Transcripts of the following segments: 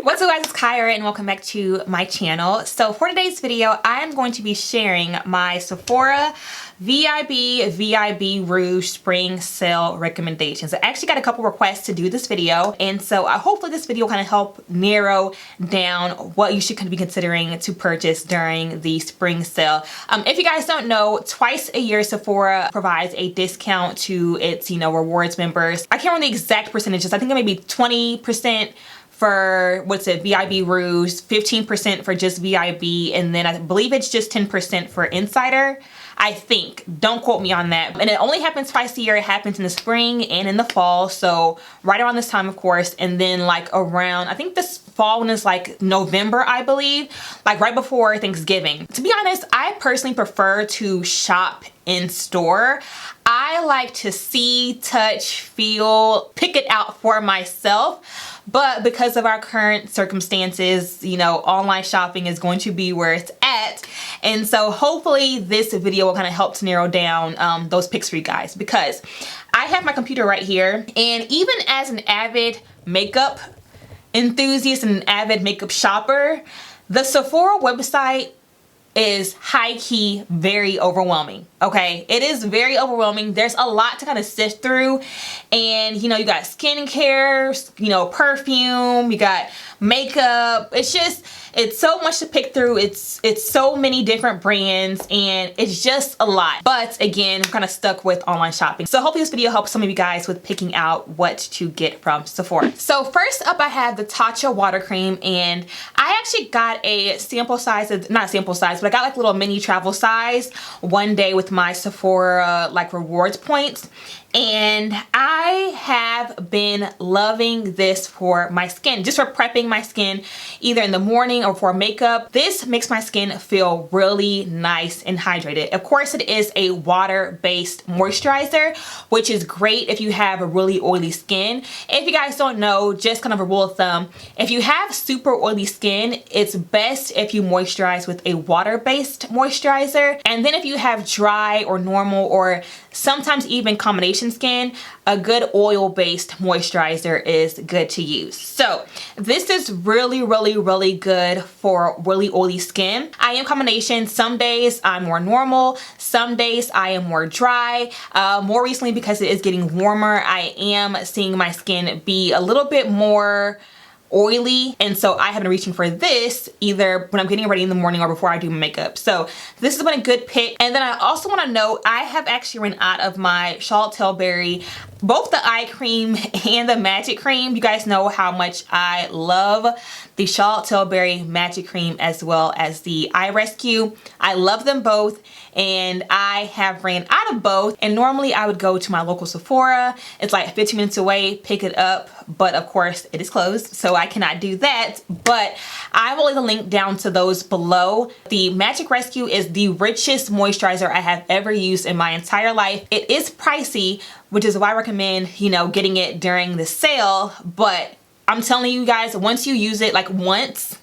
What's up guys, it's Kyra and welcome back to my channel. So for today's video, I am going to be sharing my Sephora VIB Rouge Spring Sale recommendations. I actually got a couple requests to do this video, and so hopefully this video will kind of help narrow down what you should be considering to purchase during the spring sale. If you guys don't know, twice a year Sephora provides a discount to its rewards members. I can't remember the exact percentages. I think it may be 20% for VIB Rouge, 15% for just VIB, and then I believe it's just 10% for Insider. I think, don't quote me on that. And it only happens twice a year. It happens in the spring and in the fall, so right around this time, of course, and then like around, I think this fall one is like November, I believe, like right before Thanksgiving. To be honest, I personally prefer to shop in store. I like to see, touch, feel, pick it out for myself. But because of our current circumstances, online shopping is going to be where it's at. And so hopefully this video will kind of help to narrow down those picks for you guys, because I have my computer right here. And even as an avid makeup enthusiast and an avid makeup shopper, the Sephora website is high-key very overwhelming. Okay, it is very overwhelming. There's a lot to kind of sift through, and you got skincare, perfume, you got makeup. It's so much to pick through. It's so many different brands, and it's just a lot. But again, I'm kind of stuck with online shopping. So hopefully this video helps some of you guys with picking out what to get from Sephora. So first up, I have the Tasha water cream, and I actually got a sample size, not sample size, but I got like a little mini travel size one day with my Sephora like rewards points. And I have been loving this for my skin, just for prepping my skin either in the morning or for makeup. This makes my skin feel really nice and hydrated. Of course, it is a water-based moisturizer, which is great if you have a really oily skin. If you guys don't know, just kind of a rule of thumb, if you have super oily skin, it's best if you moisturize with a water-based moisturizer. And then if you have dry or normal or sometimes even combination skin, a good oil-based moisturizer is good to use. So this is really good for really oily skin. I am combination. Some days I'm more normal, some days I am more dry. More recently, because it is getting warmer, I am seeing my skin be a little bit more oily, and so I have been reaching for this either when I'm getting ready in the morning or before I do makeup. So this has been a good pick. And then I also want to note, I have actually run out of my Tilbury, both the eye cream and the magic cream. You guys know how much I love the Tilbury magic cream as well as the eye rescue. I love them both, and I have ran out of both. And normally I would go to my local Sephora. It's like 15 minutes away, pick it up, but of course it is closed, so I cannot do that. But I will leave the link down to those below. The Magic Rescue is the richest moisturizer I have ever used in my entire life. It is pricey, which is why I recommend, getting it during the sale. But I'm telling you guys, once you use it like once,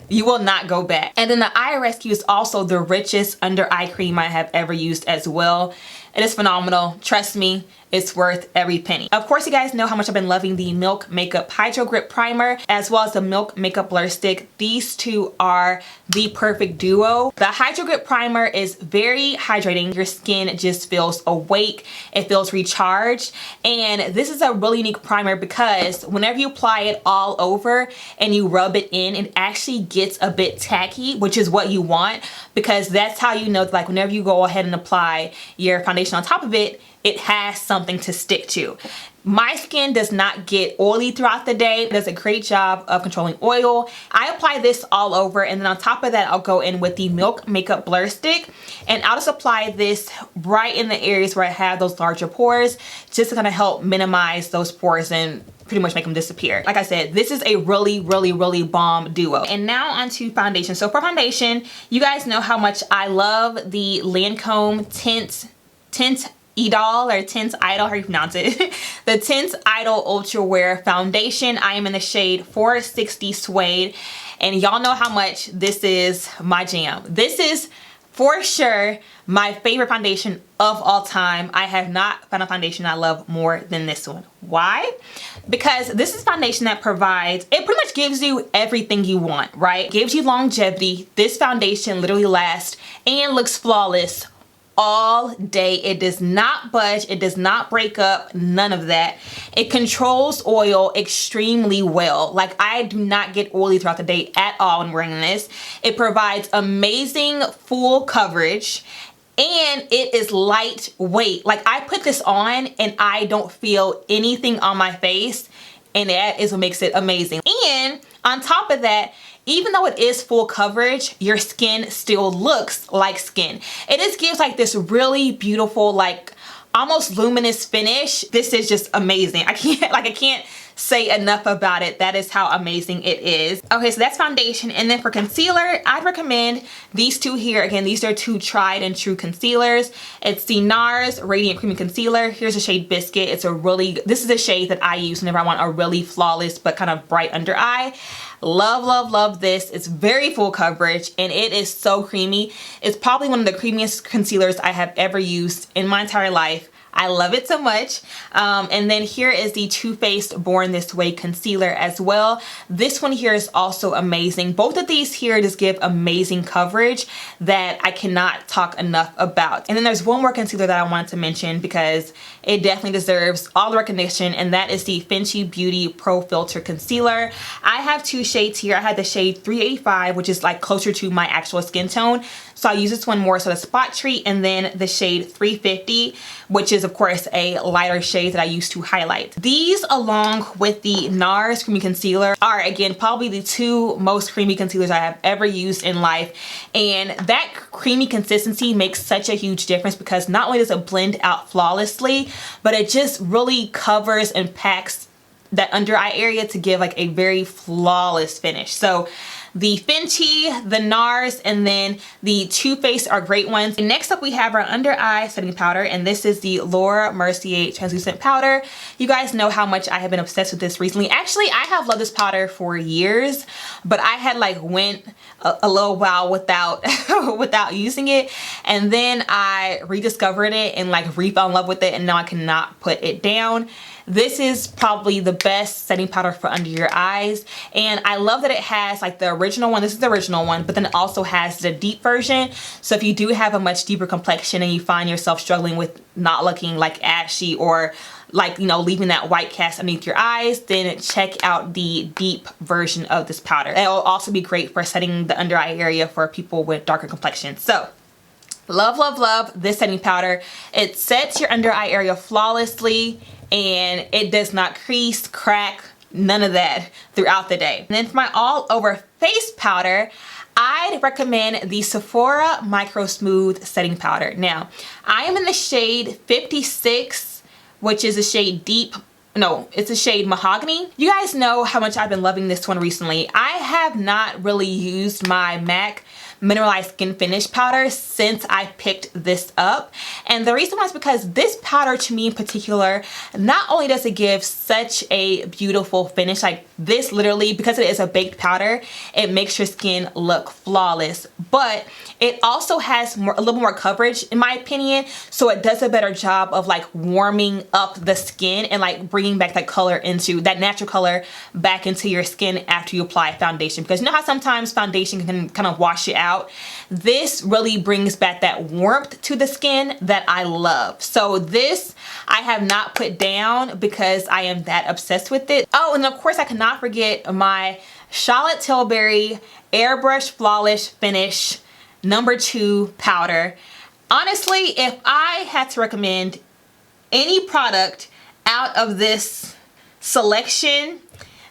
you will not go back. And then the Eye Rescue is also the richest under eye cream I have ever used as well. It is phenomenal. Trust me, it's worth every penny. Of course, you guys know how much I've been loving the Milk Makeup Hydro Grip Primer as well as the Milk Makeup Blur Stick. These two are the perfect duo. The Hydro Grip Primer is very hydrating. Your skin just feels awake. It feels recharged. And this is a really unique primer because whenever you apply it all over and you rub it in, it actually gets a bit tacky, which is what you want, because that's how you know, like whenever you go ahead and apply your foundation on top of it, it has something to stick to. My skin does not get oily throughout the day. It does a great job of controlling oil. I apply this all over, and then on top of that, I'll go in with the Milk Makeup Blur Stick, and I'll just apply this right in the areas where I have those larger pores, just to kind of help minimize those pores and pretty much make them disappear. Like I said, this is a really bomb duo. And now onto foundation. So for foundation, you guys know how much I love the Lancome Tint Idol or Tint Idol, how you pronounce it. The Tint Idol Ultra Wear Foundation. I am in the shade 460 Suede, and y'all know how much this is my jam. This is for sure my favorite foundation of all time. I have not found a foundation I love more than this one. Why? Because this is foundation that provides, it pretty much gives you everything you want, right? It gives you longevity. This foundation literally lasts and looks flawless all day. It does not budge, it does not break up, none of that. It controls oil extremely well. Like, I do not get oily throughout the day at all when wearing this. It provides amazing full coverage, and it is lightweight. Like, I put this on and I don't feel anything on my face, and that is what makes it amazing. And on top of that, even though it is full coverage, your skin still looks like skin. It just gives like this really beautiful, like almost luminous finish. This is just amazing. I can't say enough about it. That is how amazing it is. Okay, so that's foundation. And then for concealer, I'd recommend these two here. Again, these are two tried and true concealers. It's the Nars Radiant Creamy Concealer. Here's the shade Biscuit. This is a shade that I use whenever I want a really flawless but kind of bright under eye. Love, love, love this. It's very full coverage and it is so creamy. It's probably one of the creamiest concealers I have ever used in my entire life. I love it so much. And then here is the Too Faced Born This Way concealer as well. This one here is also amazing. Both of these here just give amazing coverage that I cannot talk enough about. And then there's one more concealer that I wanted to mention because it definitely deserves all the recognition, and that is the Finchy Beauty Pro Filter Concealer. I have two shades here. I have the shade 385, which is like closer to my actual skin tone. So I use this one more so the spot treat, and then the shade 350, which is of course a lighter shade that I use to highlight. These, along with the Nars Creamy Concealer, are again probably the two most creamy concealers I have ever used in life. And that creamy consistency makes such a huge difference because not only does it blend out flawlessly, but it just really covers and packs that under eye area to give like a very flawless finish. So the Finchy, the Nars, and then the Too Faced are great ones. And next up we have our under eye setting powder, and this is the Laura Mercier translucent powder. You guys know how much I have been obsessed with this recently. Actually, I have loved this powder for years, but I had like went a little while without without using it, and then I rediscovered it and like re-fell in love with it, and now I cannot put it down. This is probably the best setting powder for under your eyes, and I love that it has like the original one. This is the original one, but then it also has the deep version. So if you do have a much deeper complexion and you find yourself struggling with not looking like ashy or like, you know, leaving that white cast underneath your eyes, then check out the deep version of this powder. It will also be great for setting the under eye area for people with darker complexions. So love, love, love this setting powder. It sets your under eye area flawlessly, and it does not crease, crack, none of that throughout the day. And then for my all over face powder, I'd recommend the Sephora Micro Smooth Setting Powder. Now, I am in the shade 56, which is a shade deep. No, it's a shade Mahogany. You guys know how much I've been loving this one recently. I have not really used my MAC Mineralize Skinfinish powder since I picked this up, and the reason why is because this powder, to me in particular, not only does it give such a beautiful finish, like this literally, because it is a baked powder, it makes your skin look flawless, but it also has a little more coverage in my opinion, so it does a better job of like warming up the skin and like bringing back that color into that natural color back into your skin after you apply foundation. Because you know how sometimes foundation can kind of wash it out? This really brings back that warmth to the skin that I love. So this I have not put down because I am that obsessed with it. Oh, and of course I cannot forget my Charlotte Tilbury Airbrush Flawless Finish #2 powder. Honestly, if I had to recommend any product out of this selection,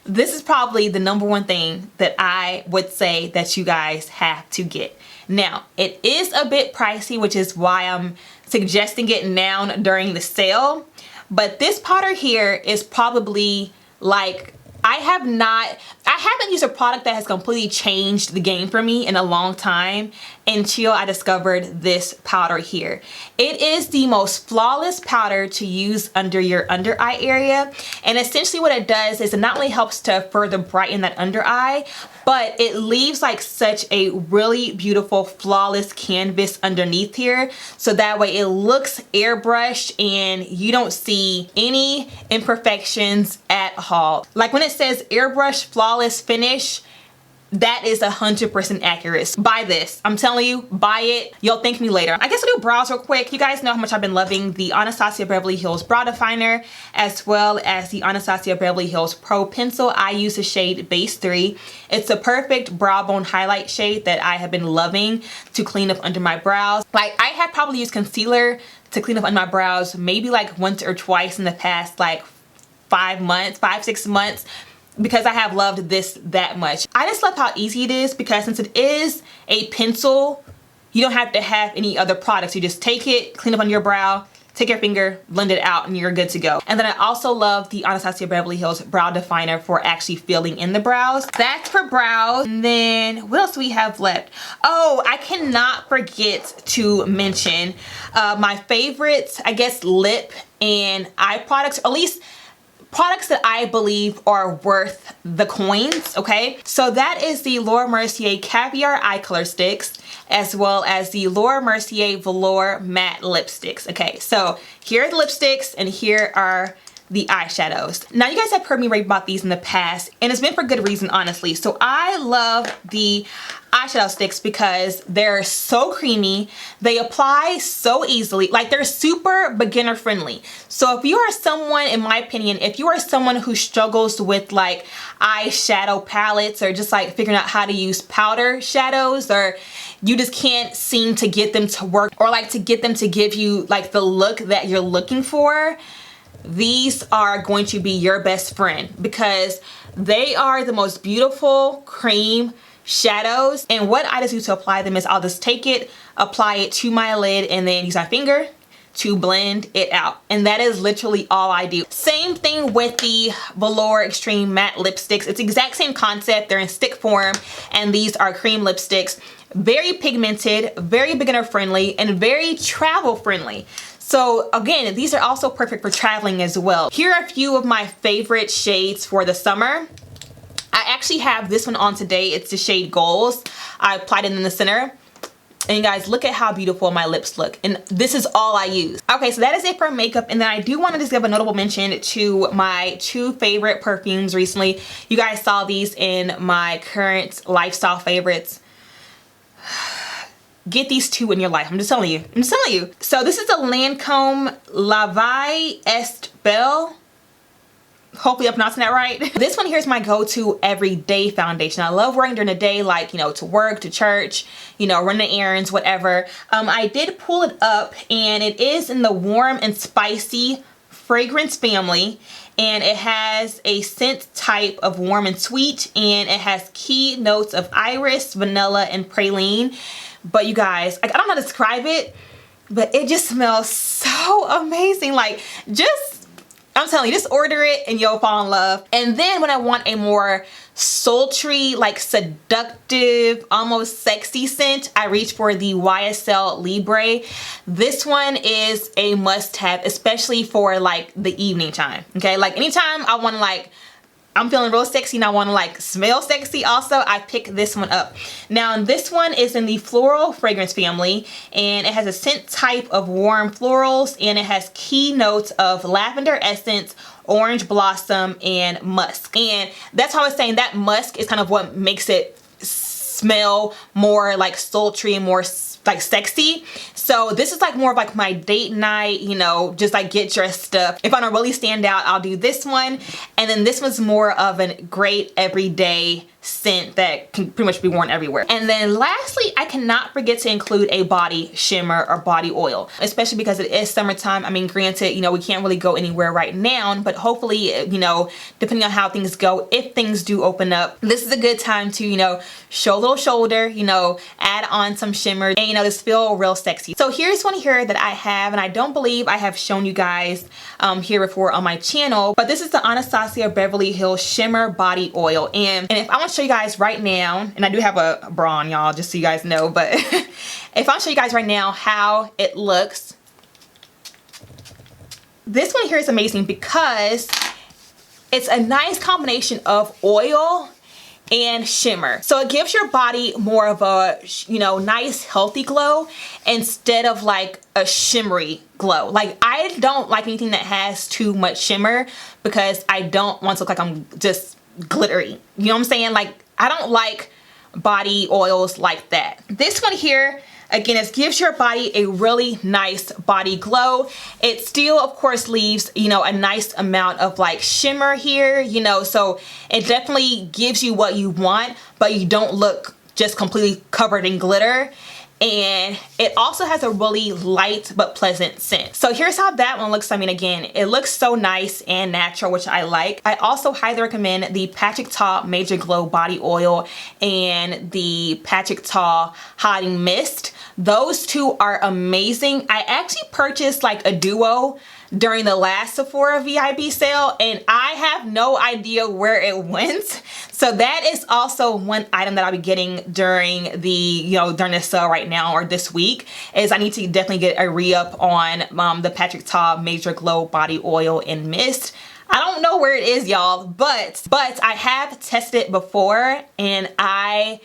this is probably the #1 thing that I would say that you guys have to get. Now, it is a bit pricey, which is why I'm suggesting it now during the sale. But this powder here is probably like, I haven't haven't used a product that has completely changed the game for me in a long time until I discovered this powder here. It is the most flawless powder to use under your under eye area, and essentially what it does is it not only helps to further brighten that under eye, but it leaves like such a really beautiful flawless canvas underneath here, so that way it looks airbrushed and you don't see any imperfections at all. Like when it says airbrush flawless finish, that is 100% accurate. Buy this. I'm telling you, buy it. You'll thank me later. I guess I'll do brows real quick. You guys know how much I've been loving the Anastasia Beverly Hills Brow Definer, as well as the Anastasia Beverly Hills Pro Pencil. I use the shade Base 3. It's a perfect brow bone highlight shade that I have been loving to clean up under my brows. Like, I have probably used concealer to clean up under my brows maybe like once or twice in the past like 5-6 months, because I have loved this that much. I just love how easy it is, because since it is a pencil, you don't have to have any other products. You just take it, clean up on your brow, take your finger, blend it out, and you're good to go. And then I also love the Anastasia Beverly Hills Brow Definer for actually filling in the brows. That's for brows. And then what else do we have left? Oh, I cannot forget to mention my favorites, I guess, lip and eye products, at least products that I believe are worth the coins, okay? So that is the Laura Mercier Caviar Eye Color Sticks, as well as the Laura Mercier Velour Matte Lipsticks. Okay, so here are the lipsticks and here are the eyeshadows. Now, you guys have heard me rave about these in the past, and it's been for good reason, honestly. So I love the eyeshadow sticks because they're so creamy, they apply so easily, like they're super beginner friendly. So if you are someone, in my opinion, if you are someone who struggles with like eyeshadow palettes, or just like figuring out how to use powder shadows, or you just can't seem to get them to work, or like to get them to give you like the look that you're looking for, these are going to be your best friend, because they are the most beautiful cream shadows. And what I just do to apply them is I'll just take it, apply it to my lid, and then use my finger to blend it out. And that is literally all I do. Same thing with the Velour Extreme Matte Lipsticks. It's the exact same concept. They're in stick form, and these are cream lipsticks. Very pigmented, very beginner friendly, and very travel friendly. So again, these are also perfect for traveling as well. Here are a few of my favorite shades for the summer. I actually have this one on today. It's the shade Goals. I applied it in the center. And you guys, look at how beautiful my lips look. And this is all I use. Okay, so that is it for makeup. And then I do want to just give a notable mention to my 2 favorite perfumes recently. You guys saw these in my current lifestyle favorites. Get these 2 in your life. I'm just telling you. I'm just telling you. So this is the Lancome La Vie Est Belle. Hopefully I'm pronouncing that right. This one here is my go-to everyday foundation. I love wearing during the day, like, you know, to work, to church, you know, running errands, whatever. I did pull it up, and it is in the warm and spicy fragrance family, and it has a scent type of warm and sweet, and it has key notes of iris, vanilla, and praline. But you guys, I don't know how to describe it, but it just smells so amazing. Like, just, I'm telling you, just order it and you'll fall in love. And then when I want a more sultry, like seductive, almost sexy scent, I reach for the Ysl Libre. This one is a must-have, especially for like the evening time. Okay, like anytime I want to, like, I'm feeling real sexy and I want to like smell sexy also, I pick this one up. Now this one is in the floral fragrance family, and it has a scent type of warm florals, and it has key notes of lavender essence, orange blossom, and musk. And that's how I was saying that musk is kind of what makes it smell more like sultry and more like sexy. So this is like more of like my date night, you know, just like get dressed stuff. If I don't really stand out, I'll do this one. And then this one's more of a great everyday scent that can pretty much be worn everywhere. And then lastly, I cannot forget to include a body shimmer or body oil, especially because it is summertime. I mean, granted, you know, we can't really go anywhere right now, but hopefully, you know, depending on how things go, if things do open up, this is a good time to, you know, show a little shoulder, you know, add on some shimmer, and, you know, just feel real sexy. So here's one here that I have, and I don't believe I have shown you guys here before on my channel, but this is the Anastasia Beverly Hills Shimmer Body Oil. And if I want want to show you guys right now, and I do have a bra on, y'all, just so you guys know, but if I show you guys right now how it looks, this one here is amazing because it's a nice combination of oil and shimmer. So it gives your body more of a, you know, nice healthy glow instead of like a shimmery glow. Like, I don't like anything that has too much shimmer because I don't want to look like I'm just glittery. You know what I'm saying? Like, I don't like body oils like that. This one here, again, it gives your body a really nice body glow. It still, of course, leaves, you know, a nice amount of like shimmer here, you know, so it definitely gives you what you want, but you don't look just completely covered in glitter. And it also has a really light but pleasant scent. So here's how that one looks. I mean, again, it looks so nice and natural, which I like. I also highly recommend the Patrick Ta Major Glow Body Oil and the Patrick Ta Hiding Mist. Those two are amazing. I actually purchased like a duo during the last Sephora VIB sale, and I have no idea where it went. So that is also one item that I'll be getting during the, you know, during the sale right now or this week, is I need to definitely get a re-up on the Patrick Ta Major Glow Body Oil and Mist. I don't know where it is, y'all, but I have tested it before and I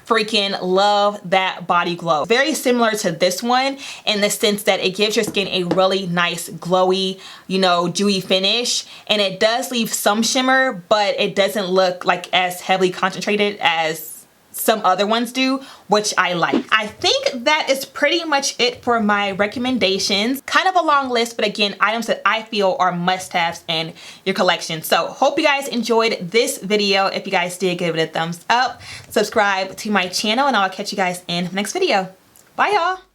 freaking love that body glow. Very similar to this one in the sense that it gives your skin a really nice glowy, you know, dewy finish, and it does leave some shimmer, but it doesn't look like as heavily concentrated as some other ones do, which I like. I think that is pretty much it for my recommendations. Kind of a long list, but again, items that I feel are must-haves in your collection. So hope you guys enjoyed this video. If you guys did, give it a thumbs up, subscribe to my channel, and I'll catch you guys in the next video. Bye, y'all.